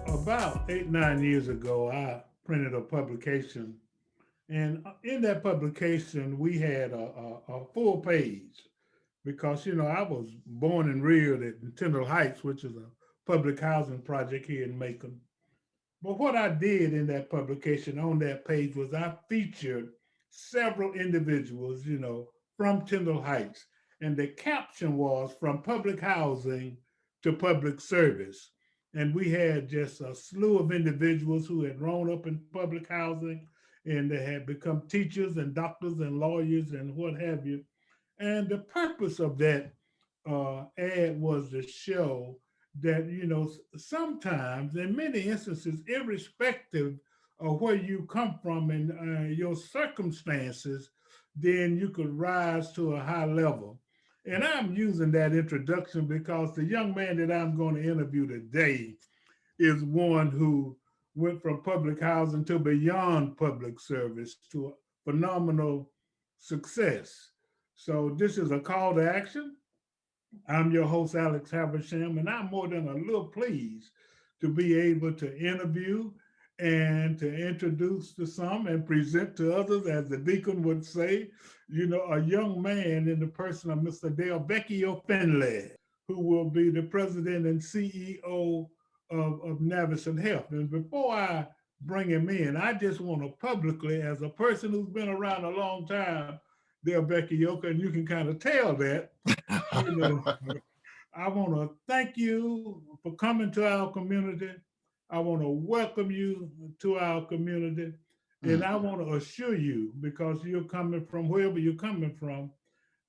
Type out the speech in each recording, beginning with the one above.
About 8, 9 years ago, I printed a publication, and in that publication, we had a full page because I was born and reared at Tyndall Heights, which is a public housing project here in Macon. But what I did in that publication on that page was I featured several individuals, from Tyndall Heights, and the caption was from public housing to public service. And we had just a slew of individuals who had grown up in public housing and they had become teachers and doctors and lawyers and what have you. And the purpose of that ad was to show that, sometimes, in many instances, irrespective of where you come from and your circumstances, then you could rise to a high level. And I'm using that introduction because the young man that I'm going to interview today is one who went from public housing to beyond public service to phenomenal success. So this is a call to action. I'm your host, Alex Habersham, and I'm more than a little pleased to be able to interview and to introduce to some and present to others, as the deacon would say, a young man in the person of Mr. Delvecchio Finley, who will be the president and CEO of Navicent Health. And before I bring him in, I just want to publicly, as a person who's been around a long time, Delvecchio, and you can kind of tell that, you know, I want to thank you for coming to our community. I want to welcome you to our community. And I want to assure you, because you're coming from wherever you're coming from,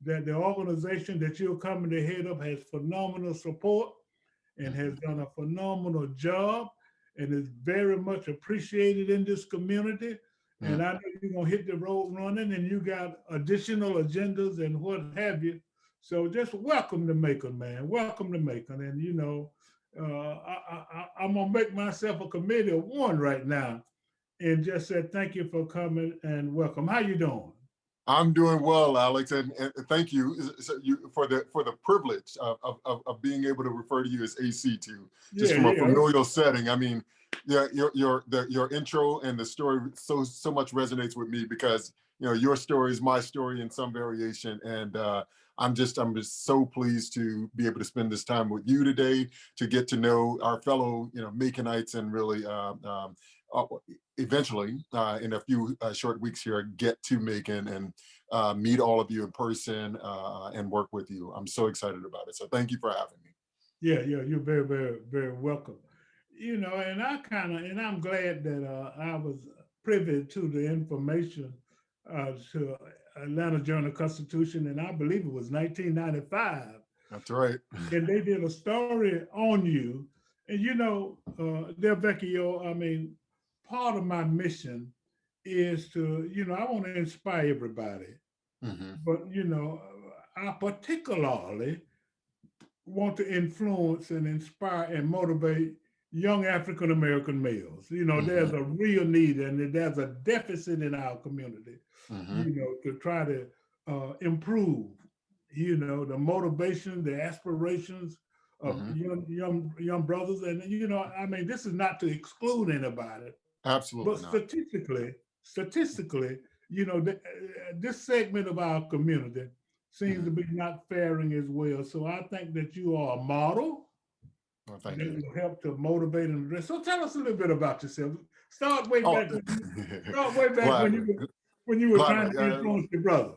that the organization that you're coming to head up has phenomenal support and has done a phenomenal job and is very much appreciated in this community. And I know you're going to hit the road running and you got additional agendas and what have you. So just welcome to Macon, man. Welcome to Macon. And, I'm going to make myself a committee of one right now and just said thank you for coming and welcome. How you doing? I'm doing well, Alex, and thank you, for the privilege of being able to refer to you as AC2, just from a familial setting. I mean, yeah, your intro and the story so much resonates with me because your story is my story in some variation, and I'm just so pleased to be able to spend this time with you today to get to know our fellow Maconites and really eventually in a few short weeks here get to Macon and meet all of you in person and work with you. I'm so excited about it. So thank you for having me. Yeah, you're very, very, very welcome. And I'm glad that I was privy to the information to Atlanta Journal-Constitution, and I believe it was 1995. That's right. And they did a story on you. And Delvecchio, I mean, part of my mission is to, I want to inspire everybody. But, I particularly want to influence and inspire and motivate young African American males. There's a real need and there's a deficit in our community, to try to improve, the motivation, the aspirations of young brothers. And, I mean, this is not to exclude anybody. Absolutely but not. Statistically, this segment of our community seems to be not faring as well. So I think that you are a model. Well, thank that you. will help to motivate and address. So tell us a little bit about yourself. Start way back when you were trying to influence your brother.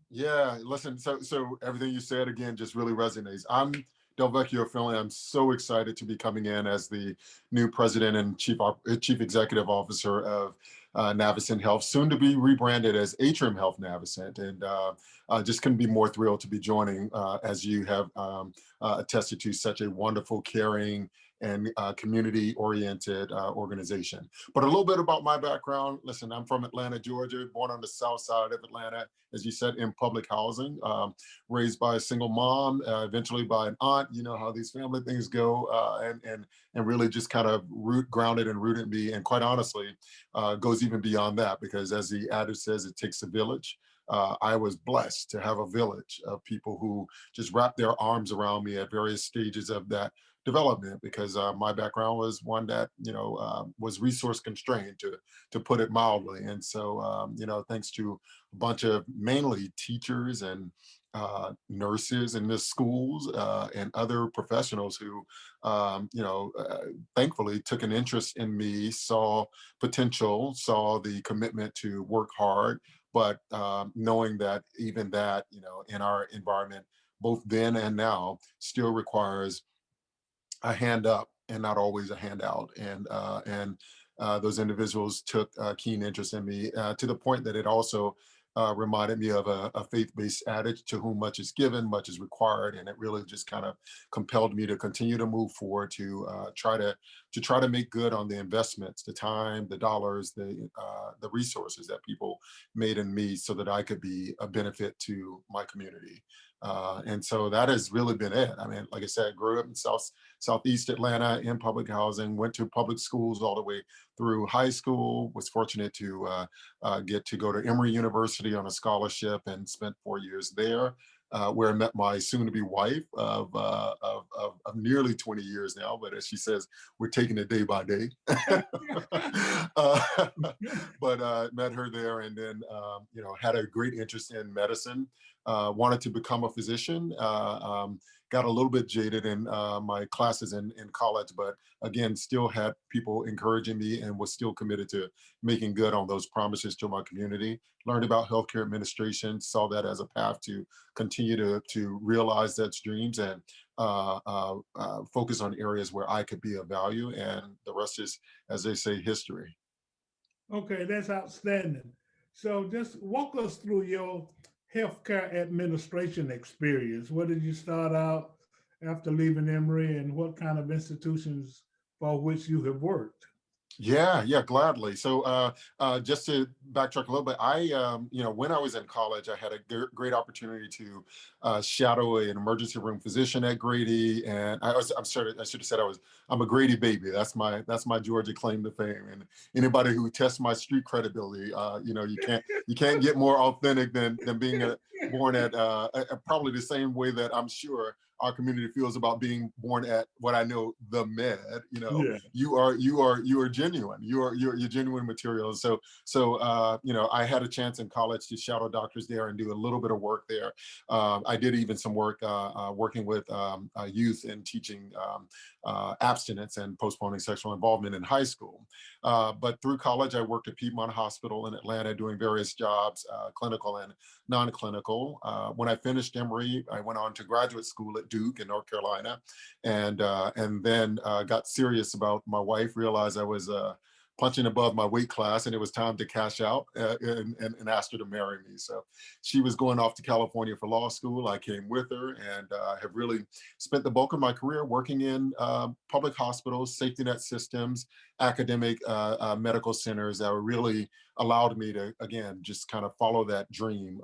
Yeah, listen, so everything you said again just really resonates. I'm Delvecchio Finley. I'm so excited to be coming in as the new president and chief executive officer of Navicent Health, soon to be rebranded as Atrium Health Navicent, and just couldn't be more thrilled to be joining, as you have attested to, such a wonderful, caring, and community-oriented organization. But a little bit about my background. Listen, I'm from Atlanta, Georgia, born on the south side of Atlanta, as you said, in public housing, raised by a single mom, eventually by an aunt. You know how these family things go, and really just kind of grounded and rooted me. And quite honestly, goes even beyond that, because as the adage says, it takes a village. I was blessed to have a village of people who just wrapped their arms around me at various stages of that development, because my background was one that was resource constrained, to put it mildly. And so thanks to a bunch of mainly teachers and nurses in the schools and other professionals who thankfully took an interest in me, saw potential, saw the commitment to work hard, but knowing that even that, in our environment, both then and now, still requires a hand up and not always a handout. And those individuals took a keen interest in me, to the point that it also reminded me of a faith-based adage: to whom much is given, much is required. And it really just kind of compelled me to continue to move forward, to try to make good on the investments, the time, the dollars, the resources that people made in me, so that I could be a benefit to my community. And so that has really been it. I mean, like I said, I grew up in Southeast Atlanta in public housing, went to public schools all the way through high school, was fortunate to get to go to Emory University on a scholarship, and spent 4 years there, where I met my soon-to-be wife of nearly 20 years now. But as she says, we're taking it day by day. uh, but met her there, and then had a great interest in medicine. Wanted to become a physician. Got a little bit jaded in my classes in college, but again, still had people encouraging me, and was still committed to making good on those promises to my community. Learned about healthcare administration, saw that as a path to continue to realize that dreams, and focus on areas where I could be of value. And the rest is, as they say, history. Okay, that's outstanding. So just walk us through your healthcare administration experience. Where did you start out after leaving Emory, and what kind of institutions for which you have worked? Yeah, gladly. So, just to backtrack a little bit, when I was in college, I had a great opportunity to shadow an emergency room physician at Grady, and I should have said I'm a Grady baby. That's my Georgia claim to fame. And anybody who tests my street credibility, you can't get more authentic than being born at probably the same way that I'm sure our community feels about being born at what I know, the med. Yeah. You are genuine. You're genuine material. So I had a chance in college to shadow doctors there and do a little bit of work there. I did even some work working with youth and teaching abstinence and postponing sexual involvement in high school. But through college, I worked at Piedmont Hospital in Atlanta, doing various jobs, clinical and non-clinical. When I finished Emory, I went on to graduate school at Duke in North Carolina, and then got serious about my wife. Realized I was punching above my weight class, and it was time to cash out, and asked her to marry me. So she was going off to California for law school. I came with her, and have really spent the bulk of my career working in public hospitals, safety net systems, academic medical centers that really allowed me to, again, just kind of follow that dream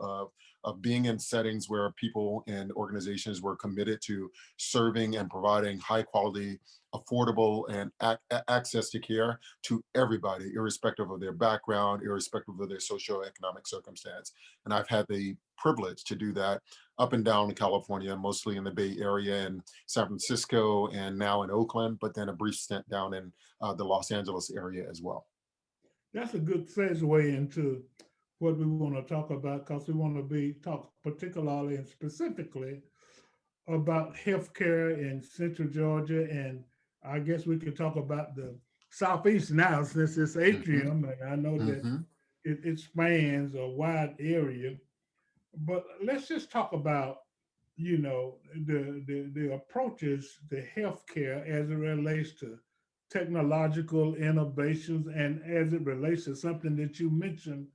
of being in settings where people and organizations were committed to serving and providing high quality, affordable, and access to care to everybody, irrespective of their background, irrespective of their socioeconomic circumstance. And I've had the privilege to do that up and down California, mostly in the Bay Area and San Francisco, and now in Oakland, but then a brief stint down in the Los Angeles area as well. That's a good segue into what we want to talk about, because we want to be talk particularly and specifically about healthcare in Central Georgia, and I guess we could talk about the Southeast now, since it's Hmm. Atrium, and I know that Hmm. it spans a wide area. But let's just talk about, the approaches to healthcare as it relates to technological innovations, and as it relates to something that you mentioned,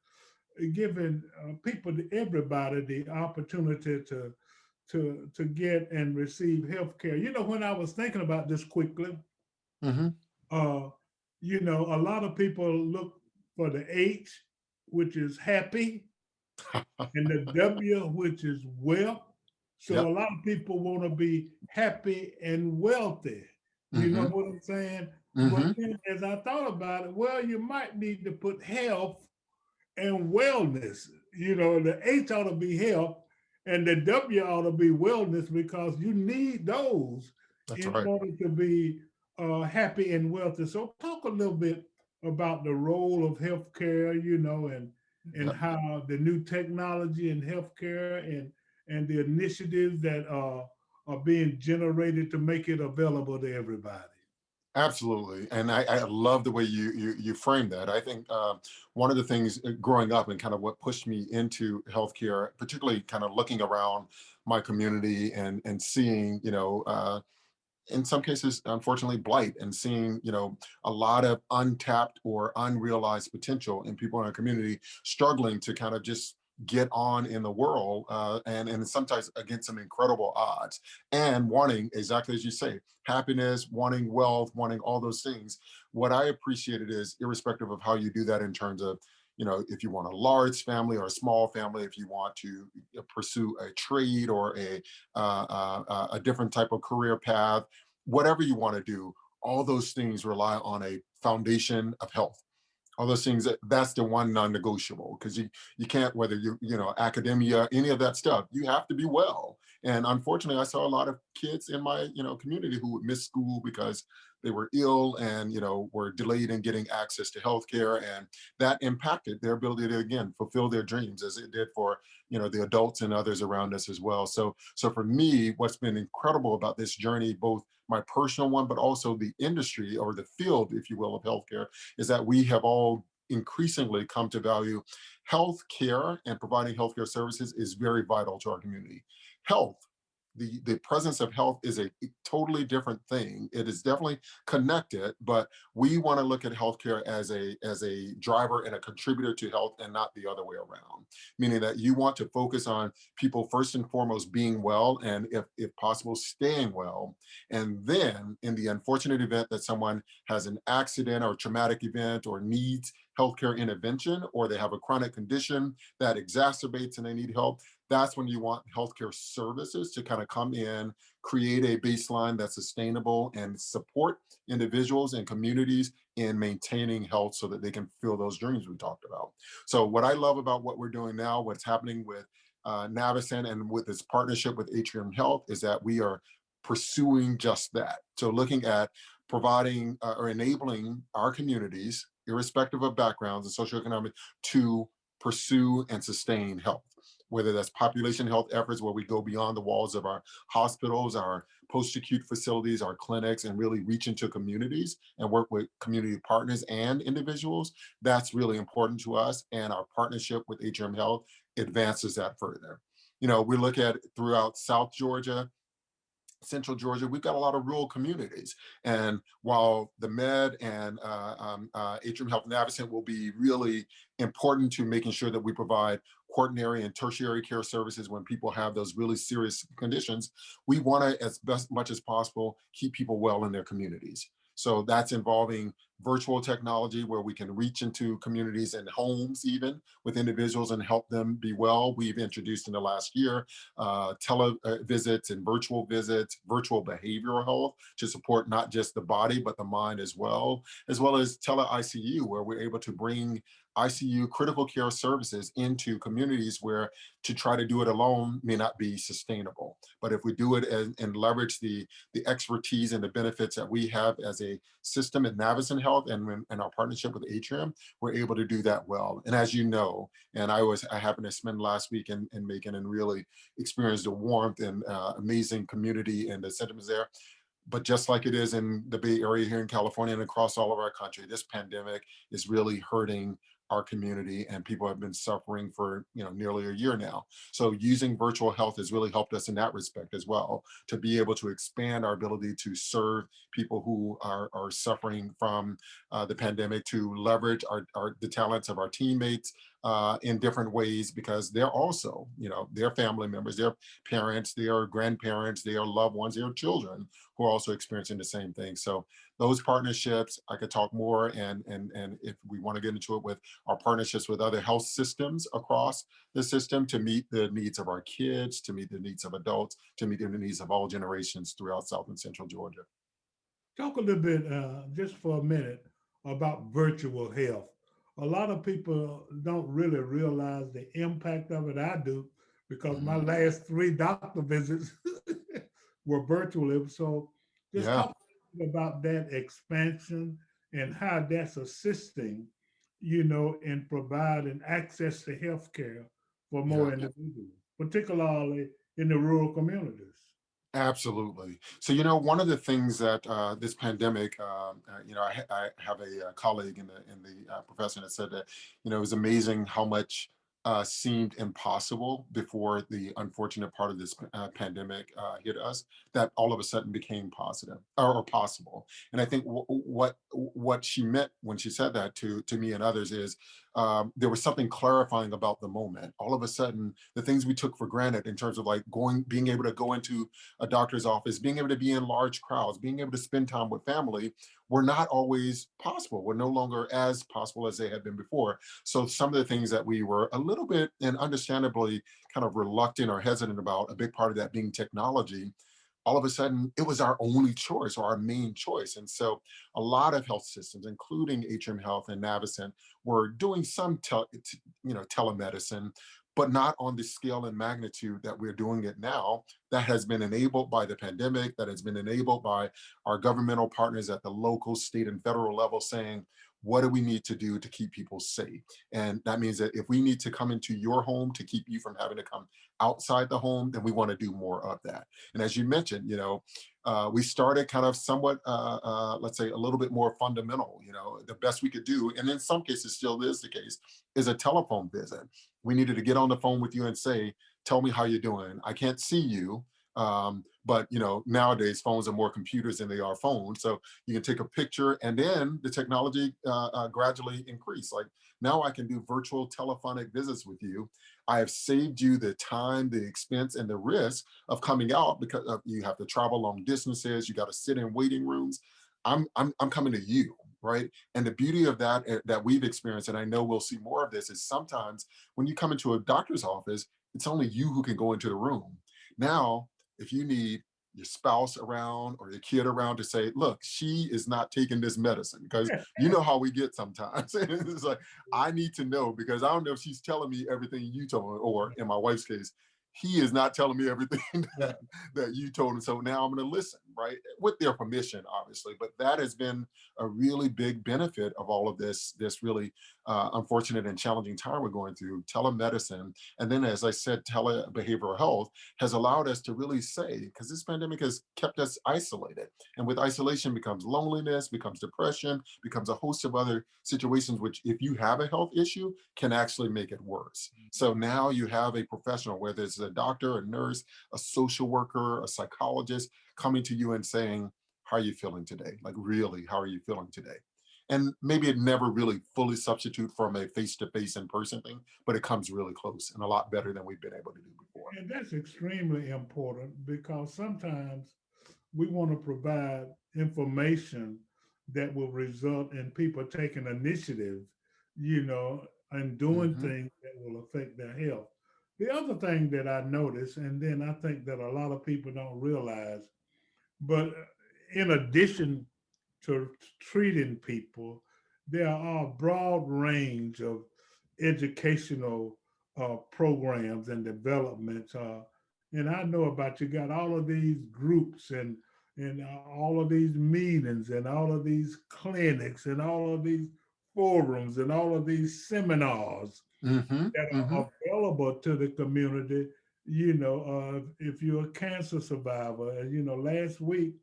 giving people, everybody, the opportunity to get and receive health care. When I was thinking about this quickly, Hmm. uh, a lot of people look for the H, which is happy, and the W, which is wealth. So a Yep. lot of people want to be happy and wealthy. You know Hmm. what I'm saying? But Hmm. then as I thought about it, well, you might need to put health and wellness the H ought to be health and the W ought to be wellness because you need those That's in right. order to be happy and wealthy. So talk a little bit about the role of healthcare, and Yep. how the new technology in healthcare and the initiatives that are being generated to make it available to everybody. Absolutely, and I love the way you frame that. I think one of the things growing up and kind of what pushed me into healthcare, particularly kind of looking around my community and seeing, in some cases, unfortunately, blight and seeing, a lot of untapped or unrealized potential in people in our community struggling to kind of just get on in the world and sometimes against some incredible odds and wanting exactly as you say happiness, wanting wealth, wanting all those things. What I appreciated is irrespective of how you do that in terms of if you want a large family or a small family, if you want to pursue a trade or a different type of career path, whatever you want to do, all those things rely on a foundation of health. All those things, that's the one non-negotiable, because you can't, whether academia, any of that stuff, you have to be well. And unfortunately, I saw a lot of kids in my community who would miss school because they were ill and were delayed in getting access to healthcare, and that impacted their ability to again fulfill their dreams as it did for the adults and others around us as well. So for me, what's been incredible about this journey, both my personal one but also the industry or the field, if you will, of healthcare, is that we have all increasingly come to value health care, and providing healthcare services is very vital to our community. Health, the presence of health is a totally different thing. It is definitely connected, but we want to look at healthcare as a driver and a contributor to health and not the other way around. Meaning that you want to focus on people first and foremost being well, and if possible staying well. And then in the unfortunate event that someone has an accident or traumatic event or needs healthcare intervention, or they have a chronic condition that exacerbates and they need help, that's when you want healthcare services to kind of come in, create a baseline that's sustainable, and support individuals and communities in maintaining health so that they can fulfill those dreams we talked about. So, what I love about what we're doing now, what's happening with Navicent and with this partnership with Atrium Health, is that we are pursuing just that. So, looking at providing or enabling our communities, irrespective of backgrounds and socioeconomic, to pursue and sustain health, whether that's population health efforts where we go beyond the walls of our hospitals, our post-acute facilities, our clinics, and really reach into communities and work with community partners and individuals. That's really important to us. And our partnership with HRM Health advances that further. We look at throughout South Georgia, Central Georgia, we've got a lot of rural communities. And while the Med and Atrium Health Navicent will be really important to making sure that we provide quaternary and tertiary care services when people have those really serious conditions, we want to, as best much as possible, keep people well in their communities. So that's involving virtual technology where we can reach into communities and homes even with individuals and help them be well. We've introduced in the last year tele visits and virtual visits, virtual behavioral health to support not just the body, but the mind as well as tele ICU, where we're able to bring ICU critical care services into communities where to try to do it alone may not be sustainable. But if we do it and leverage the expertise and the benefits that we have as a system in Navicent Health and our partnership with Atrium, we're able to do that well. And as you know, and I happened to spend last week in Macon and really experienced the warmth and amazing community and the sentiments there. But just like it is in the Bay Area here in California and across all of our country, this pandemic is really hurting our community, and people have been suffering for nearly a year now. So using virtual health has really helped us in that respect as well, to be able to expand our ability to serve people who are suffering from the pandemic, to leverage the talents of our teammates in different ways, because they're also, their family members, their parents, their grandparents, their loved ones, their children who are also experiencing the same thing. So those partnerships, I could talk more, and if we want to get into it with our partnerships with other health systems across the system to meet the needs of our kids, to meet the needs of adults, to meet the needs of all generations throughout South and Central Georgia. Talk a little bit, just for a minute, about virtual health. a lot of people don't really realize the impact of it. I do, because my Mhm. last three doctor visits were virtually. So just Yeah. talk about that expansion and how that's assisting, in providing access to healthcare for more Yeah. individuals, particularly in the rural communities. Absolutely. So, one of the things that this pandemic, I have a, colleague in the profession that said that, it was amazing how much seemed impossible before the unfortunate part of this pandemic hit us, that all of a sudden became positive or possible. And I think what she meant when she said that to me and others is there was something clarifying about the moment. All of a sudden, the things we took for granted in terms of like being able to go into a doctor's office, being able to be in large crowds, being able to spend time with family were not always possible, were no longer as possible as they had been before. So some of the things that we were a little bit and understandably kind of reluctant or hesitant about, a big part of that being technology, all of a sudden it was our only choice or our main choice. And so a lot of health systems, including Atrium Health and Navicent, were doing some telemedicine, but not on the scale and magnitude that we're doing it now. That has been enabled by the pandemic, that has been enabled by our governmental partners at the local, state, and federal level saying, what do we need to do to keep people safe? And that means that if we need to come into your home to keep you from having to come outside the home, then we want to do more of that. And as you mentioned, we started kind of somewhat, let's say, a little bit more fundamental. The best we could do, and in some cases still is the case, is a telephone visit. We needed to get on the phone with you and say, tell me how you're doing. I can't see you. But nowadays phones are more computers than they are phones. So you can take a picture, and then the technology gradually increased. Like now I can do virtual telephonic visits with you. I have saved you the time, the expense, and the risk of coming out because you have to travel long distances. You got to sit in waiting rooms. I'm coming to you, right? And the beauty of that that we've experienced, and I know we'll see more of this, is sometimes when you come into a doctor's office, it's only you who can go into the room. Now, if you need your spouse around or your kid around to say, look, she is not taking this medicine, because you know how we get sometimes. It's like, I need to know, because I don't know if she's telling me everything you told her, or in my wife's case, he is not telling me everything Right. that you told him. So now I'm going to listen, right? With their permission, obviously. But that has been a really big benefit of all of this really unfortunate and challenging time we're going through. Telemedicine, and then, as I said, telebehavioral health has allowed us to really say, because this pandemic has kept us isolated. And with isolation becomes loneliness, becomes depression, becomes a host of other situations, which, if you have a health issue, can actually make it worse. So now you have a professional, whether it's a doctor, a nurse, a social worker, a psychologist, coming to you and saying, how are you feeling today? Like, really, how are you feeling today? And maybe it never really fully substitute from a face-to-face in-person thing, but it comes really close and a lot better than we've been able to do before. And that's extremely important, because sometimes we want to provide information that will result in people taking initiative, and doing Hmm. things that will affect their health. The other thing that I notice, and then I think that a lot of people don't realize, but in addition to treating people, there are a broad range of educational programs and developments. And I know about, you got all of these groups and all of these meetings and all of these clinics and all of these forums and all of these seminars Hmm. that Hmm. are available to the community. If you're a cancer survivor, last week,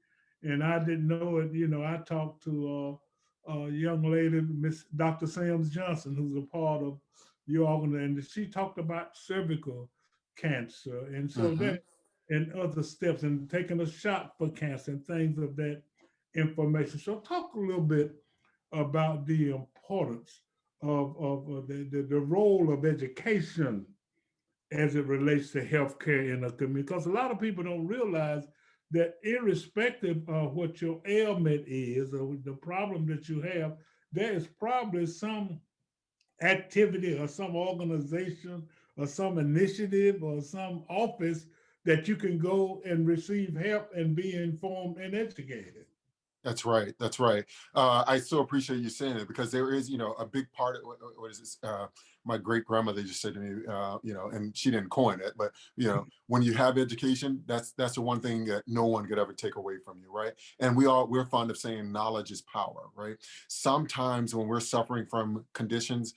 and I didn't know it, I talked to a young lady, Miss Dr. Sams Johnson, who's a part of your organization, and she talked about cervical cancer, and so Hmm. that, and other steps, and taking a shot for cancer and things of that information. So talk a little bit about the importance of the role of education as it relates to healthcare in a community. Because a lot of people don't realize that, irrespective of what your ailment is or the problem that you have, there is probably some activity or some organization or some initiative or some office that you can go and receive help and be informed and educated. That's right. That's right. I so appreciate you saying it because there is, a big part of what is this? My great grandmother just said to me, and she didn't coin it, but when you have education, that's the one thing that no one could ever take away from you, right? And we're fond of saying knowledge is power, right? Sometimes when we're suffering from conditions,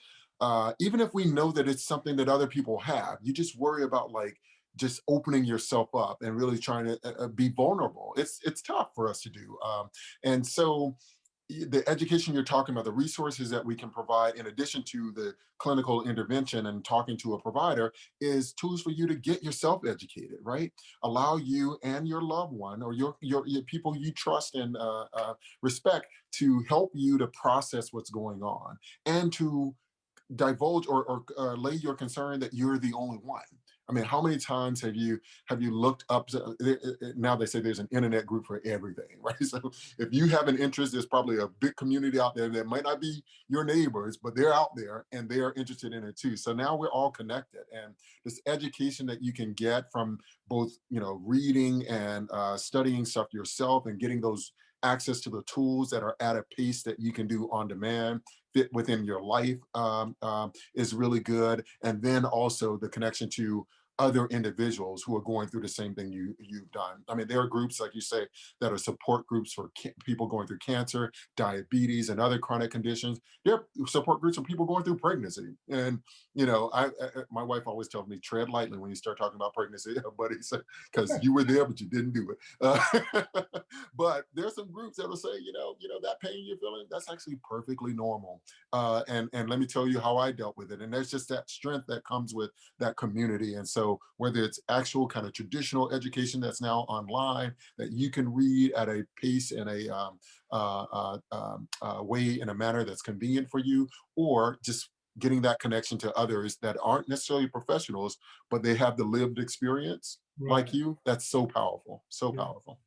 even if we know that it's something that other people have, you just worry about like just opening yourself up and really trying to be vulnerable. It's tough for us to do. And so the education you're talking about, the resources that we can provide in addition to the clinical intervention and talking to a provider is tools for you to get yourself educated, right? Allow you and your loved one or your people you trust and respect to help you to process what's going on and to divulge or lay your concern that you're the only one. I mean, how many times have you looked up now they say there's an internet group for everything, right? So if you have an interest, there's probably a big community out there that might not be your neighbors, but they're out there and they're interested in it too. So now we're all connected, and this education that you can get from both reading and studying stuff yourself and getting those access to the tools that are at a pace that you can do on demand, fit within your life, is really good. And then also the connection to other individuals who are going through the same thing you've done. I mean, there are groups, like you say, that are support groups for people going through cancer, diabetes, and other chronic conditions. There are support groups for people going through pregnancy. And my wife always tells me, tread lightly when you start talking about pregnancy, buddy, because you were there, but you didn't do it. But there's some groups that will say, that pain you're feeling, that's actually perfectly normal. And let me tell you how I dealt with it. And there's just that strength that comes with that community. And so whether it's actual kind of traditional education that's now online that you can read at a pace and a way in a manner that's convenient for you, or just getting that connection to others that aren't necessarily professionals, but they have the lived experience like Right. you, that's so powerful, so Yeah. powerful.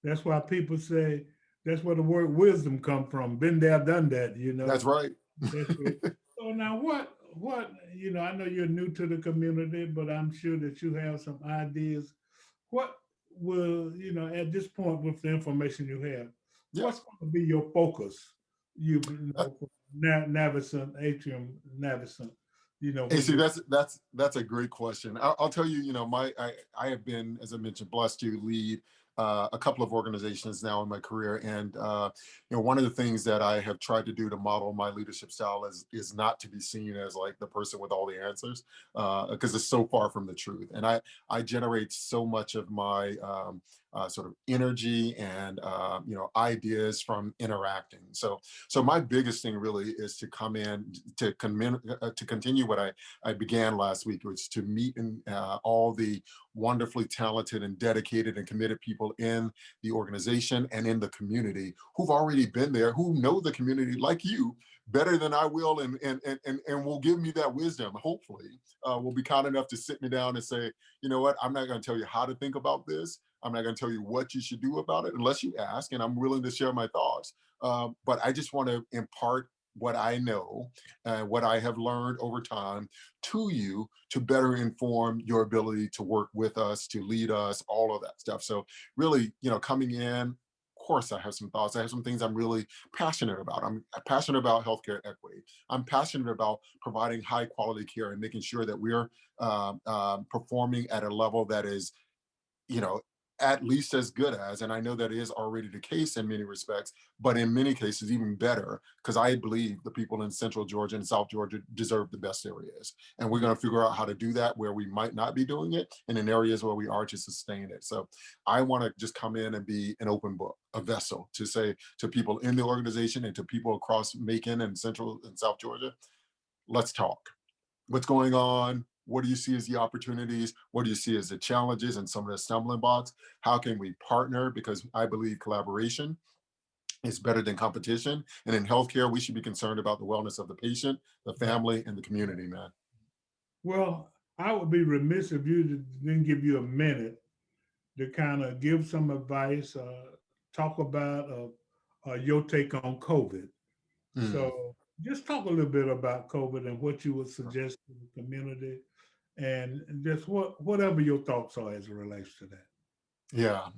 That's why people say that's where the word wisdom come from. Been there, done that, That's right. That's it. So now what, I know you're new to the community, but I'm sure that you have some ideas. What will, at this point with the information you have, what's Yes. going to be your focus? For Navicent, Atrium, Navicent, Hey, when see, you that's a great question. I'll tell you, I have been, as I mentioned, blessed to lead a couple of organizations now in my career, and one of the things that I have tried to do to model my leadership style is not to be seen as like the person with all the answers, because it's so far from the truth. And I generate so much of my sort of energy and ideas from interacting. So my biggest thing really is to come in to continue what I began last week, which to meet all the wonderfully talented and dedicated and committed people in the organization and in the community who've already been there, who know the community like you better than I will, and will give me that wisdom. Hopefully, will be kind enough to sit me down and say, you know what, I'm not going to tell you how to think about this. I'm not going to tell you what you should do about it unless you ask, and I'm willing to share my thoughts. But I just want to impart what I know, what I have learned over time to you to better inform your ability to work with us, to lead us, all of that stuff. So really, coming in, of course, I have some thoughts. I have some things I'm really passionate about. I'm passionate about healthcare equity. I'm passionate about providing high quality care and making sure that we're performing at a level that is you know, at least as good as, and I know that is already the case in many respects, but in many cases, even better, because I believe the people in Central Georgia and South Georgia deserve the best areas. And we're going to figure out how to do that where we might not be doing it and in areas where we are to sustain it. So I want to just come in and be an open book, a vessel to say to people in the organization and to people across Macon and Central and South Georgia, let's talk. What's going on? What do you see as the opportunities? What do you see as the challenges and some of the stumbling blocks? How can we partner? Because I believe collaboration is better than competition. And in healthcare, we should be concerned about the wellness of the patient, the family, and the community, man. well, I would be remiss if you didn't give you a minute to kind of give some advice, talk about your take on COVID. Mm. So just talk a little bit about COVID and what you would suggest to the community, and just whatever your thoughts are as it relates to that. Yeah.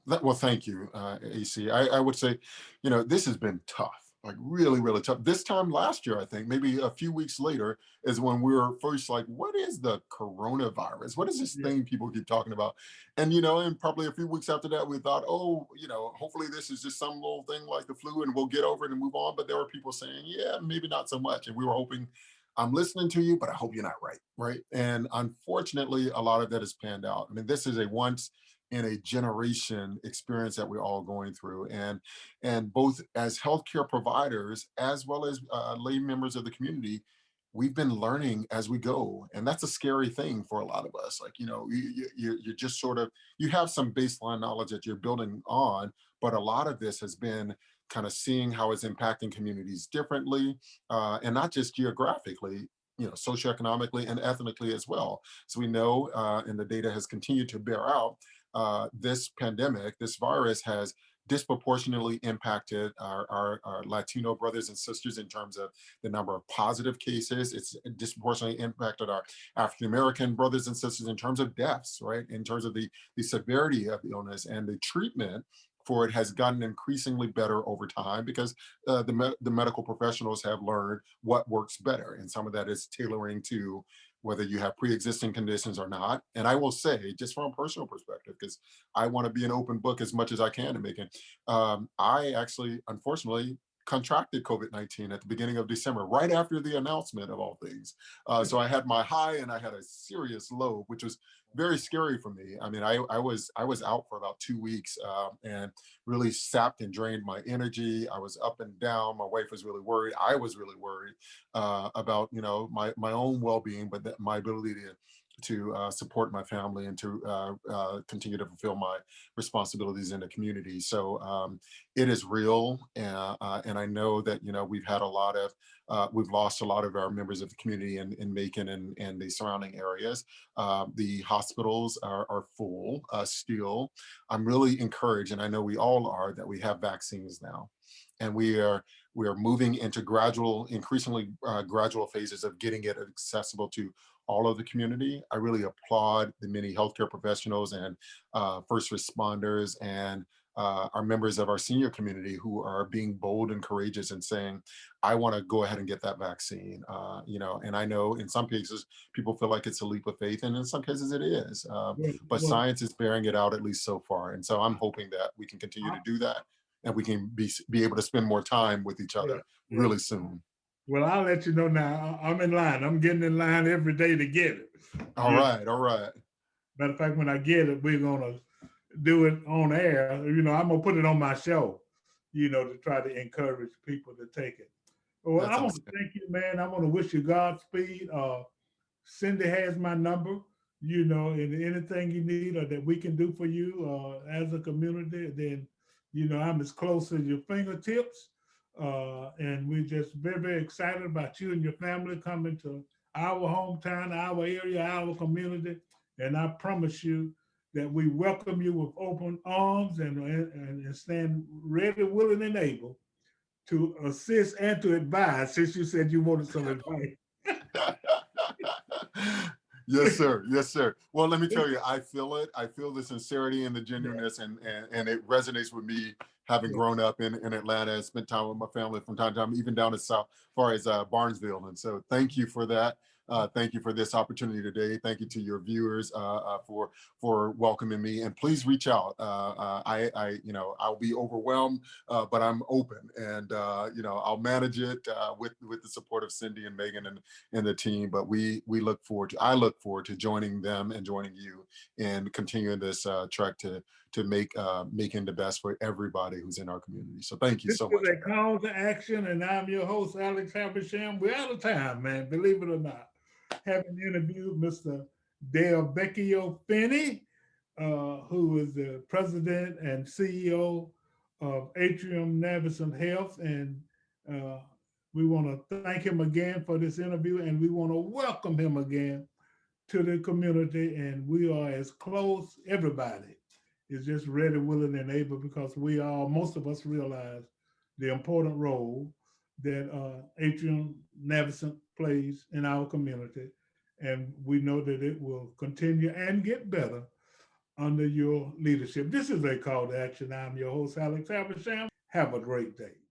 Well, thank you, AC. I would say, this has been tough, like really, really tough. This time last year, I think, maybe a few weeks later, is when we were first like, what is the coronavirus? What is this Yeah, thing people keep talking about? And, and probably a few weeks after that, we thought, oh, hopefully this is just some little thing like the flu and we'll get over it and move on. But there were people saying, yeah, maybe not so much. And we were hoping, I'm listening to you, but I hope you're not right. Right. And unfortunately, a lot of that has panned out. I mean, this is a once in a generation experience that we're all going through, and both as healthcare providers as well as lay members of the community, we've been learning as we go, and that's a scary thing for a lot of us. Like, you just sort of, you have some baseline knowledge that you're building on, but a lot of this has been kind of seeing how it's impacting communities differently, and not just geographically, socioeconomically and ethnically as well. So we know, and the data has continued to bear out, this pandemic, this virus has disproportionately impacted our Latino brothers and sisters in terms of the number of positive cases. It's disproportionately impacted our African American brothers and sisters in terms of deaths, right? In terms of the severity of the illness, and the treatment for it has gotten increasingly better over time, because the medical professionals have learned what works better. And some of that is tailoring to whether you have pre-existing conditions or not. And I will say, just from a personal perspective, because I want to be an open book as much as I can to make it. I actually, unfortunately, contracted COVID-19 at the beginning of December, right after the announcement of all things. So I had my high and I had a serious low, which was very scary for me. I mean, I was out for about 2 weeks, and really sapped and drained my energy. I was up and down. My wife was really worried. I was really worried about my own well-being, but that my ability to support my family and to continue to fulfill my responsibilities in the community. So it is real, and I know that we've had a lot of we've lost a lot of our members of the community in Macon and the surrounding areas. The hospitals are full still. I'm really encouraged, and I know we all are, that we have vaccines now, and we are moving into increasingly gradual phases of getting it accessible to all of the community. I really applaud the many healthcare professionals and first responders and our members of our senior community who are being bold and courageous and saying, I want to go ahead and get that vaccine. And I know in some cases people feel like it's a leap of faith, and in some cases it is. well, But well, science is bearing it out, at least so far. And so I'm hoping that we can continue to do that, and we can be able to spend more time with each yeah, other yeah. really soon. Well, I'll let you know now. I'm in line. I'm getting in line every day to get it. All You, right, all right. matter of fact, when I get it, we're gonna do it on air. I'm gonna put it on my show. To try to encourage people to take it. Well, That's I want to outstanding. thank you, man. I want to wish you Godspeed. Cindy has my number. And anything you need or that we can do for you as a community, then I'm as close as your fingertips. And we're just very, very excited about you and your family coming to our hometown, our area, our community. And I promise you that we welcome you with open arms and stand ready, willing, and able to assist and to advise, since you said you wanted some advice. Yes, sir. Yes, sir. Well, let me tell you, I feel it. I feel the sincerity and the Yeah, genuineness, and it resonates with me, having yeah. grown up in Atlanta and spent time with my family from time to time, even down as far as Barnesville. And so thank you for that. Thank you for this opportunity today. Thank you to your viewers for welcoming me. And please reach out. I'll be overwhelmed, but I'm open, and I'll manage it with the support of Cindy and Megan and the team. But I look forward to joining them and joining you in continuing this trek to making the best for everybody who's in our community. So thank you This so is much a for that. call to action, and I'm your host, Alex Habersham. We're out of time, man, believe it or not. Having interviewed Mr. Delvecchio Finley, who is the president and CEO of Atrium Navicent Health. And uh, we want to thank him again for this interview, and we want to welcome him again to the community. And we are as close, everybody is just ready, willing, and able, because most of us realize the important role that Atrium Navicent plays in our community. And we know that it will continue and get better under your leadership. This is a call to action. I'm your host, Alex Habersham. Have a great day.